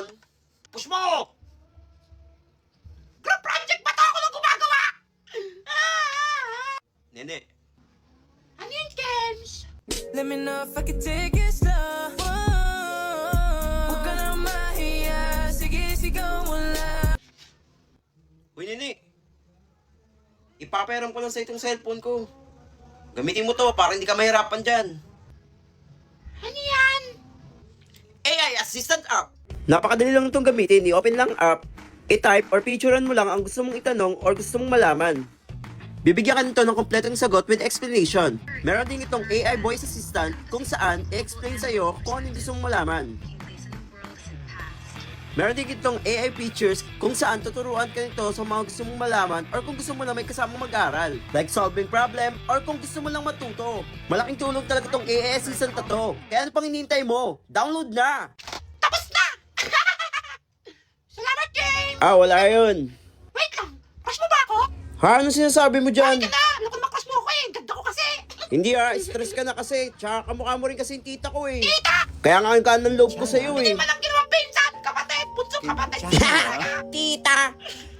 cellphone. Push mo! Group project ba to? Ako lang gumagawa! Nene. Ano yun, Kems? Let me know if I can take it slow. Huwag ka na mahiya. Sige, sigaw mo lang. Uy, Nene. Ipapayaram ko lang sa itong cellphone ko. Gamitin mo to para hindi ka mahirapan dyan. Ano yan? AI Assistant App. Napakadali lang itong gamitin. I-open lang app, i-type or picturean mo lang ang gusto mong itanong or gusto mong malaman. Bibigyan ka nito ng kompletong sagot with explanation. Meron din itong AI voice assistant kung saan i-explain sa'yo kung ano gusto mong malaman. Meron din itong AI features kung saan tuturuan ka nito sa mga gusto mong malaman or kung gusto mo lang may kasamang mag-aral. Like solving problem or kung gusto mo lang matuto. Malaking tulong talaga itong AI assistant na to. Kaya ano pang hinihintay mo? Download na! Tapos na! Salamat, James! Wala yun. Wait lang, crush mo ba ako? Ha? Ano sinasabi mo dyan? Ay ka na! Naku, makrush mo ako eh! Ganda ko kasi! Hindi stress ka na kasi. Tsaka kamukha mo rin kasi yung tita ko eh. Tita! Kaya nga ang ng loob ko sa'yo Hindi eh. man lang ginawang pinsan! Kapatid! Bunsong kapatid! Tita!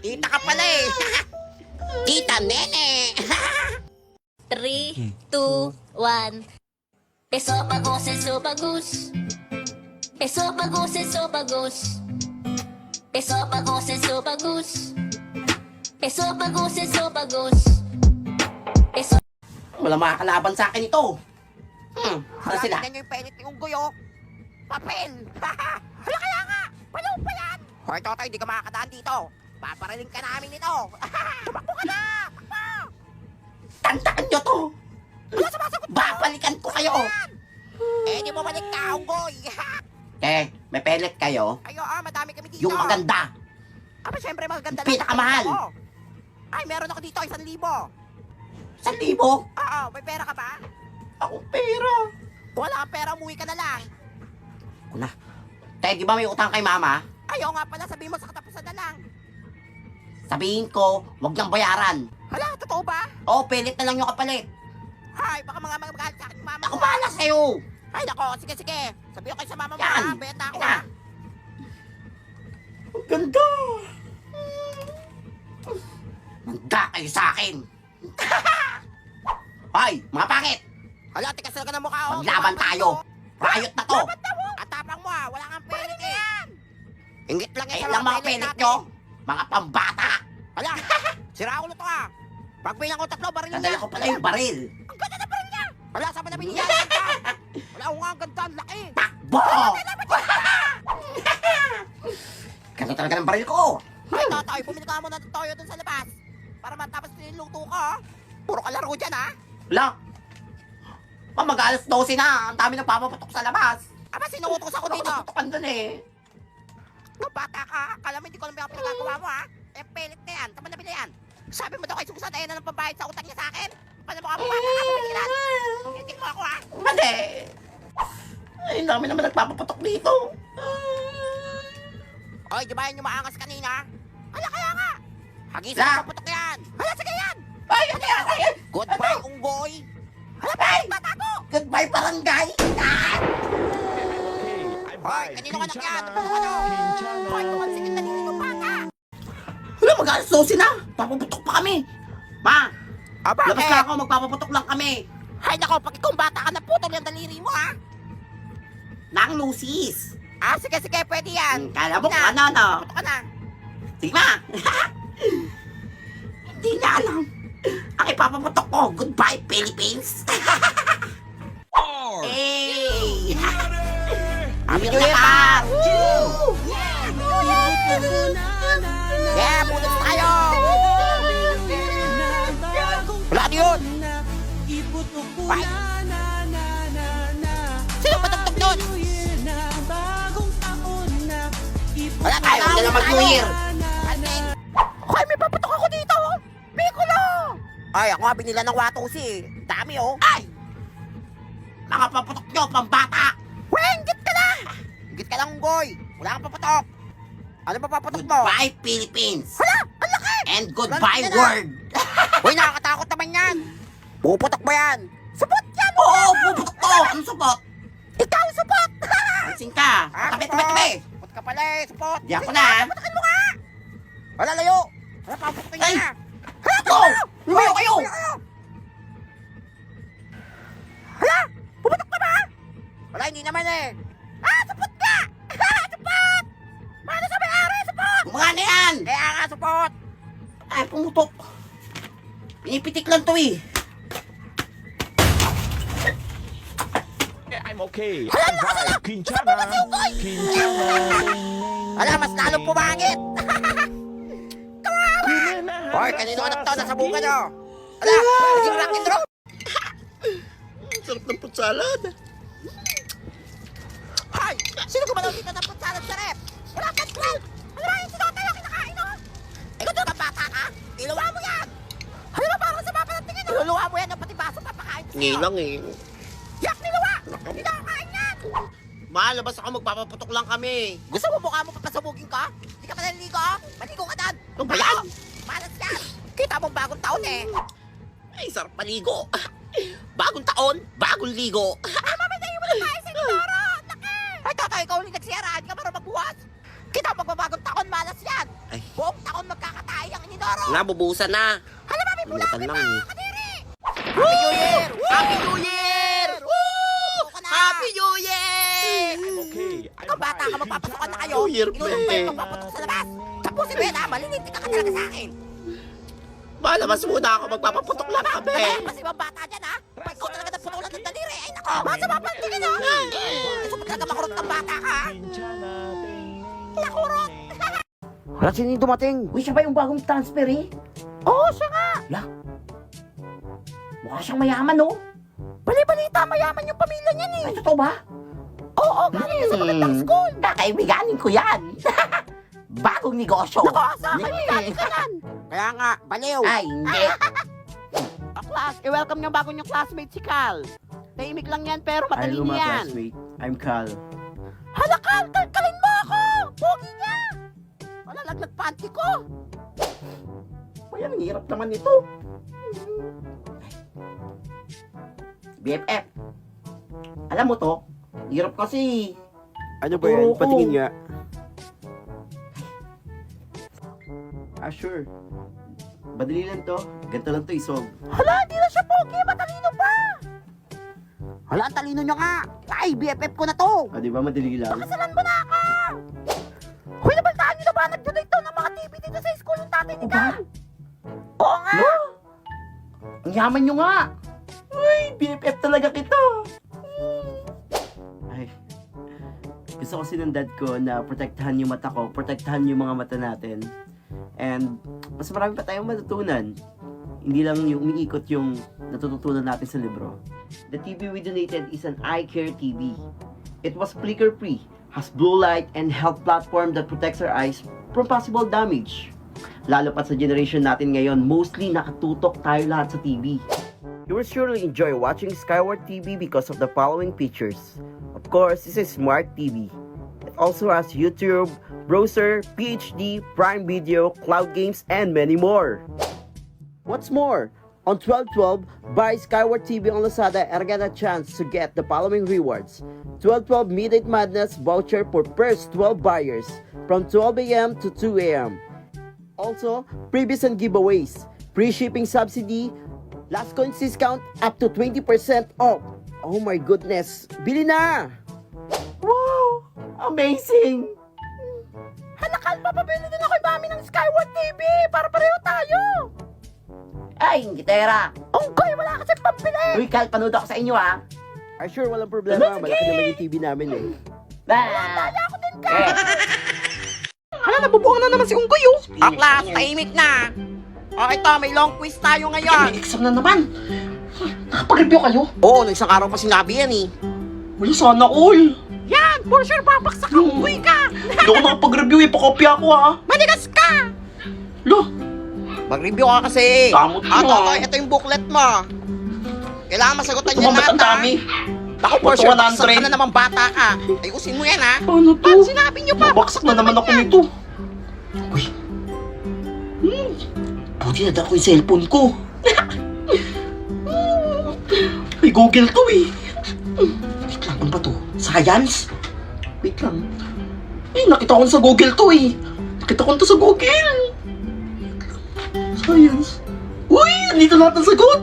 Tita ka pala eh. Tita Nene! 3, 2, 1. Esophagus, esophagus. Esophagus, esophagus. Esophagus, esophagus. Esophagus, esophagus. Wala makakalaban sa akin ito. Saan sila? Tingnan nyo yung penit ni Unggoy oh! Papel! Hala kaya nga! Palaw pa yan! Hoy, Totoy, di ka makakadaan dito! Paparaling ka namin nito! Tumakbo ka na! Takbo! Tandaan nyo to! Wala sumasagot mo! Babalikan ko kayo! Di mo balik ka, Unggoy! May pellet kayo? Ayo, madami kami dito! Yung maganda! Aba, syempre maganda Pinakamahal. ako. Ay, meron ako dito, 1,000. 1,000? Oo, may pera ka ba? Ako pera! Kung wala kang pera, umuwi ka na lang. Ako na. Di ba may utang kay mama? Ayaw nga pala, sabihin mo sa katapusan na lang. Sabihin ko, wag niyang bayaran. Hala, totoo ba? Oo, pellet na lang yung kapalit. Ay, baka mga magalit sa akin yung mama Ako ko. bahala sa'yo! Ay, nako, sige. Sabihin ko kayo sa mama mo, Yan. ha? Bayad na ako, Yan. ha? Ang ganda! Manda kayo sa akin! Hoy, mga pangit! Hala, tikas ka ng mukha, oh. Maglaban tayo! Riot na to! At tapang mo, ha? Wala kang pelit, eh. Ingit lang yan Kaya sa lang mga pellet nyo, mga pambata! Hala, sira ulo to, ha? Pagbilang ko 3, baril Nadala niya. ko pala yung baril! Ang ganda na baril niya. Hala, saan ba nabili niya? Wala ko nga, ang ganda, ang laki. Takbo! Ganda talaga ng baril ko! Ay, Totoy, bumili ka muna ng toyo dun sa labas. Para matapos niluluto ko, ha? Puro kalaro dyan, ha? Wala! Mag-alas 12 na! Ang dami nagpapapatok sa labas! Aba, sinuutos ako dito. Papaputokan dun eh! Nung bata ka, akala mo hindi ko alam yung pinagagawa mo, ha? Pelit na yan, tama na bila yan. Sabi mo daw kay Susan, ayan na ng pambayad sa utang niya sa akin. Paano mo ka bata ka, pumiliran? Hindi mo ako, ha? Mali! Ay, ang dami naman nagpapapatok dito! Oy, di ba yan yung maangas kanina? Hala, kaya nga. Hagis La! na paputok yan. Hala, sige yan. Ay, ano yan? Ay, ay! Goodbye, unggoy. Hala, Ay! bata ko. Goodbye, barangay! Ah! Hoy, kanino ka nakyan? Ano? Hoy, tumansigin na nilin yung bata. Wala, mag-alas 12 na! Papaputok pa kami! Ma! Aba, Labas na ako, magpapaputok lang kami! Hay nako, pag ikaw bata ka na putol yung daliri mo, ha? Nang lusis! Sige, pwede yan. Kala mo Sige kung na. ano, no? Putok ka na. Sige, ma! Hindi na alam. Ang ipapaputok ko, goodbye, Philippines! Hey! Happy New Year, pa! Yeah, putos tayo. Wala na yun. Bye. Sino patugtog doon? Wala tayo, Ayaw na mag-New Year! Hoy, may paputok ako dito! Piccolo! Ay, ako nga binila ng watusi. Dami, oh. Ay! Mga paputok nyo, pambata! Wenggit ka na! Ingit ka lang, Unggoy. Wala kang paputok. Ano ba paputok mo? Goodbye, Philippines! Hala, ang laki! And goodbye, Laki na. world! Uy, nakakatakot naman yan. Puputok ba yan? Supot yan! Oo, puputok to! Anong supot? Ikaw, supot! Pansin ka! Ah, Tabi, supot. tabi, tabi! Supot ka pala eh, supot. Di ako na, ha? Putakin mo nga. Hala, layo. Hala, papukin Ay! ka. Hala, Go! Lumayo kayo! Hala, pumutok ka ba? Wala, hindi naman eh. Ah, supot ka! Supot! Paano sa may-ari, supot? Mga na yan! Kaya nga, supot. Ay, pumutok. Pinipitik lang to eh. I'm okay. I'm fine. Quintana. Quintana. Hala, mas lalong pumangit. Hoy, kanino anak to nasa buka nyo? Hala, naging rock and roll. Sarap ng fruit salad. Hoy, sino gumalaw dito ng fruit salad sa rep? Wala kang troll. Ano ba yung sinote yung kinakain, no? Ikaw doon, bata ka? Iluwa mo yan. Hala ba, parang sa mapa ng tingin, no? Iluluwa mo yan, yung pati baso papakain ko sa'yo. Ngayon lang eh. Yak, niluwa! Hindi na kakain yan! Mahal, labas ako, magpapaputok lang kami. Gusto mo mukha mo papasabugin ka? Hindi ka pa naliligo? Maligo ka dan! Ano ba yan? Malas yan! Kita mong bagong taon eh! Ay, sarap paligo. Bagong taon, bagong ligo. Ay, mamaday mo na tayo sa Inodoro! Laki! Ay, tatay, ikaw ulit nagsiyara. Hindi ka marunong magbuhat. Kita mo magbabagong taon, malas yan! Ay. Buong taon magkakatay ang Inodoro! Nabubusan na. Hala, mami, Butan bulawin lang na! eh. Kadiri! Happy New Year! Happy New Year! Woo! Ka na! Happy New Year! I'm okay. I'm Ikaw bata ka, fine. magpapasukan na kayo. New Year pa Inulang pa eh. yung magpapatok sa labas. Tapusin mo yan ha, malilintik ka talaga sa akin. Malabas muna ako, magpapaputok lang kami. Ay, mas ibang bata dyan ha. Pag ikaw talaga naputulan ng daliri, ay nako, masama pa ang tingin ha. Gusto mo talaga makurot ng bata ka ha. Quintana. Nakurot. Wala sino yung dumating? Uy, siya ba yung bagong transfer eh? Oo, siya nga. Mukha siyang mayaman, no? Bali-balita, mayaman yung pamilya niyan eh. Ay, totoo ba? Oo, galing niya sa magandang school. Kakaibiganin ko yan. Bagong negosyo. Nako, sa akin yung galing ka yan. Kaya nga, baliw. Ay, hindi. Class, i-welcome niyo bago niyong classmate si Cal. Tahimik lang yan, pero matalino yan. I'm Cal. Hala, Cal, kalkalin mo ako! Pogi niya! Wala, laglag panty ko. Uy, ang hirap naman ito. BFF. Alam mo to, hirap kasi. Ano ba yan? Patingin nga. Sure. Madali lang to. Ganito lang to isolve. Hala, hindi na siya pogi, matalino pa! Hala, ang talino niyo nga! Ay, BFF ko na to! Di ba madali lang? Kasalan mo na ako! Hoy, nabaltaan niyo na ba? Nag-donate daw ng mga TV dito sa school yung tatay ni Cal! Oo nga! Ang yaman nyo nga. Uy, BFF talaga kita. Ay. Gusto kasi ng dad ko na protektahan yung mata ko, protektahan yung mga mata natin. And mas marami pa tayong matutunan. Hindi lang yung umiikot yung natututunan natin sa libro. The TV we donated is an eye care TV. It was flicker free, has blue light and health platform that protects our eyes from possible damage. Lalo pa sa generation natin ngayon, mostly nakatutok tayo lahat sa TV. You will surely enjoy watching Skyward TV because of the following features. Of course, this is Smart TV. It also has YouTube, browser, PhD, Prime Video, cloud games, and many more. What's more, on 12/12, buy Skyward TV on Lazada and get a chance to get the following rewards. 12/12 Midnight Madness voucher for first 12 buyers from 12 a.m. to 2 a.m. Also, previous and giveaways, free shipping subsidy, last coins discount up to 20% off. Oh my goodness, bili na! Wow, amazing. Hala, Cal, papabili din ako yung mami ng Skyward TV para pareho tayo! Ay, gitera. Unggoy, wala kasi pambili! Uy, Cal, panood ako sa inyo ha. Ay sure, walang problema. Malaki naman yung TV namin eh. Kaya ako din, Cal! Eh, Hala, nabubuang na naman si Unggoy, oh! Class, tahimik na! O, ito, may long quiz tayo ngayon! exam na naman. Nakapag-review kayo? Oo, nung isang araw pa sinabi yan eh. Wala sana all. Yan, for sure, papaksak ang Unggoy ka! Hindi ako nakapag-review eh, pakopya ako ha. Manigas ka! Lo, Mag-review ka kasi! Damot mo, Ito, ah. ito yung booklet mo! Kailangan masagutan niya tumamat lahat, ang ha? dami. Ako, for sure, 100. baksak ka na naman bata ka! Ayusin mo yan, ha? Paano to? Ba't sinabi niyo pa? Babaksak na naman ako nito. Uy. Buti na ko yung cellphone ko. May Google to eh. Wait lang, ano ba to? Science? Wait lang. Eh, nakita ko sa Google to eh. Nakita ko to sa Google. Science. Uy, nandito lahat ang sagot.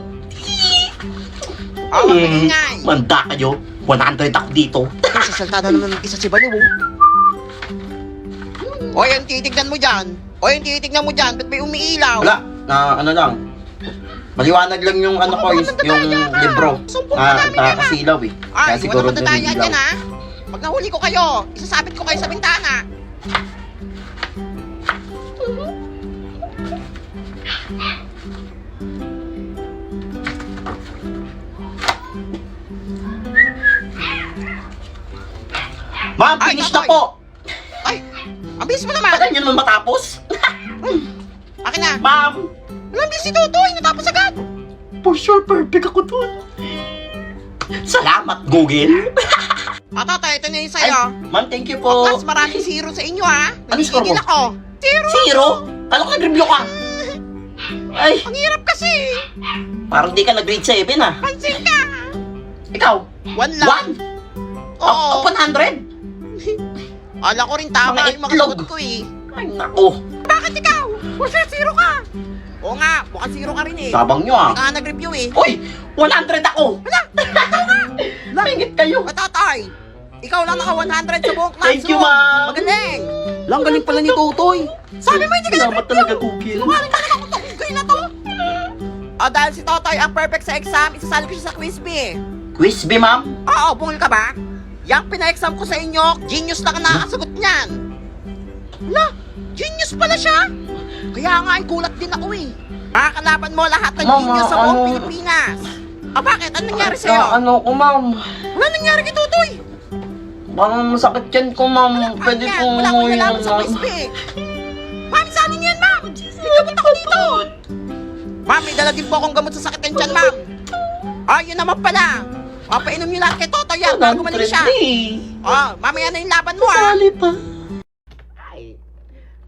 Oh, magingay. Manda kayo. 100 ako dito. Sasalta na naman isa si Baliw. O yung titignan mo dyan. Ba't may umiilaw? Wala, ano lang. Maliwanag lang yung ano ko, yung libro. Nakakasilaw eh. Kaya Ay, siguro wala doon matatayan ilaw. yan ha. Pag nahuli ko kayo, isasabit ko kayo sa bintana. Ma'am, Ay, finish na nakoy. po. Ay, ang bilis mo naman. Kailan yun naman matapos? Akin na. Ma'am, Walang bilis si Tutoy, natapos agad. for sure perfect ako dun. Salamat, Google. Tatay, ito na yung Ay, sa'yo. ma'am, thank you po. Plus, maraming zero sa inyo ha. Ano score mo? Nagigil ako. Zero. Zero? Kala ko nag-review ka. Ay, Ang hirap kasi. parang di ka nag-grade 7 ah. Pansin ka. Ikaw, One lang. 1? Oo. 100? Ala ko rin tama Mga yung mga itlog. sagot ko eh. Ay, naku. Bakit ikaw? For sure, zero ka. Oo nga, mukhang zero ka rin eh. Tabang nyo ah. Hindi ka nga nag-review eh. Uy, 100 ako. Mingit kayo. Tatay, ikaw lang naka 100 sa buong classroom. Thank you, ma'am. Magaling. Lang, galing pala ni Tutoy. Sabi mo hindi ka Salamat nag-review. talaga, Google. Lumaring ka na ako itong hugay na to. Dahil si Totoy ang perfect sa exam, isasali ko siya sa quiz bee. Quiz B, ma'am. Oo, bungol ka ba? Yang pina-exam ko sa inyo, genius lang ang nakakasagot niyan. Wala, genius pala siya. Kaya nga ay gulat din ako eh. Makakalaban mo lahat ng Ma'am, genius sa buong ano- Pilipinas. Bakit? Anong nangyari sa'yo? Ano ko, ma'am? Wala nangyari kay Tutoy. Parang masakit yan ko, ma'am. Pwede Ayan, pong wala akong umuwi nalaman sa na. quiz bee. Ma'am, saan niyo yan, ma'am? Punta ko dito. Ma'am, may dala din po akong gamot sa sakit ng tiyan, ma'am. Yun naman pala. Papainom niyo lahat kay Totoy yan bago gumaling siya. Mamaya na yung laban mo, ha? Sali pa. Ay,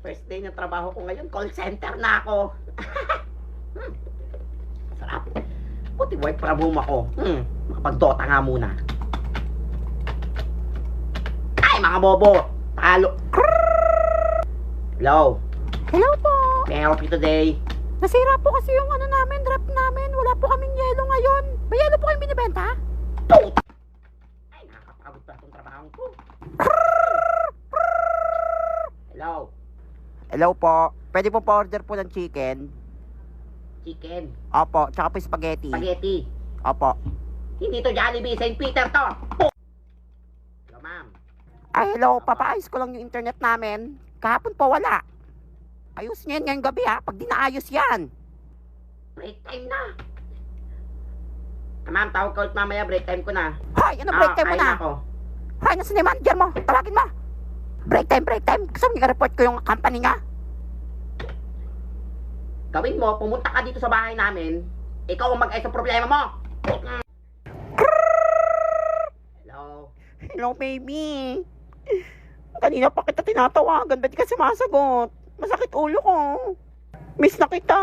first day ng trabaho ko ngayon, call center na ako. Sarap. Buti work from home ako. Makapag-dota nga muna. Ay, mga bobo! Talo. Hello? Hello po. May I help you today? Nasira po kasi yung ano namin, draft namin. Wala po kaming yelo ngayon. May yelo po kayong binibenta? Ay, nakakapagod pa itong trabaho ko. Hello? Hello po. Pwede po pa-order po ng chicken? Chicken? Opo, tsaka po spaghetti. Spaghetti? Opo. Hindi to Jollibee, St. Peter to! Hello, ma'am. Ay, hello. Papaayos ko lang yung internet namin. Kahapon po wala. Ayos niyan ngayong gabi ha, pag di naayos yan. Break time na. Ma'am, tawag ka ulit mamaya, break time ko na. Hoy, ano break time mo na? Ako. Hoy, nasa na yung manager mo? Tawagin mo. Break time. Gusto mo i-report ko yung company niya? Gawin mo, pumunta ka dito sa bahay namin. Ikaw ang mag-ayos sa problema mo. Hello? Hello, baby. Kanina pa kita tinatawagan, ba't ka sumasagot? Masakit ulo ko. Miss na kita.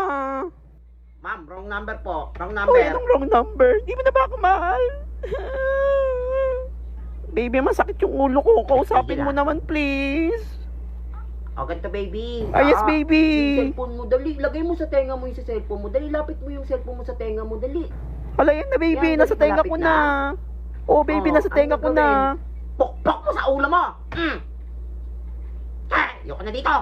Ma'am, wrong number po. Wrong number. Uy, anong wrong number? Di mo na ba ako mahal? Baby, masakit yung ulo ko. Kausapin mo naman, please. O, ganito, baby. Yes, baby. Yung cellphone mo, dali. Lagay mo sa tenga mo yung sa cellphone mo. Dali, lapit mo yung cellphone mo sa tenga mo. Dali. Hala, yan na, baby. Yan, nasa tenga ko malapit na. Oh, baby, nasa tenga ko na. Pokpok mo sa ulo mo. Ayoko na dito.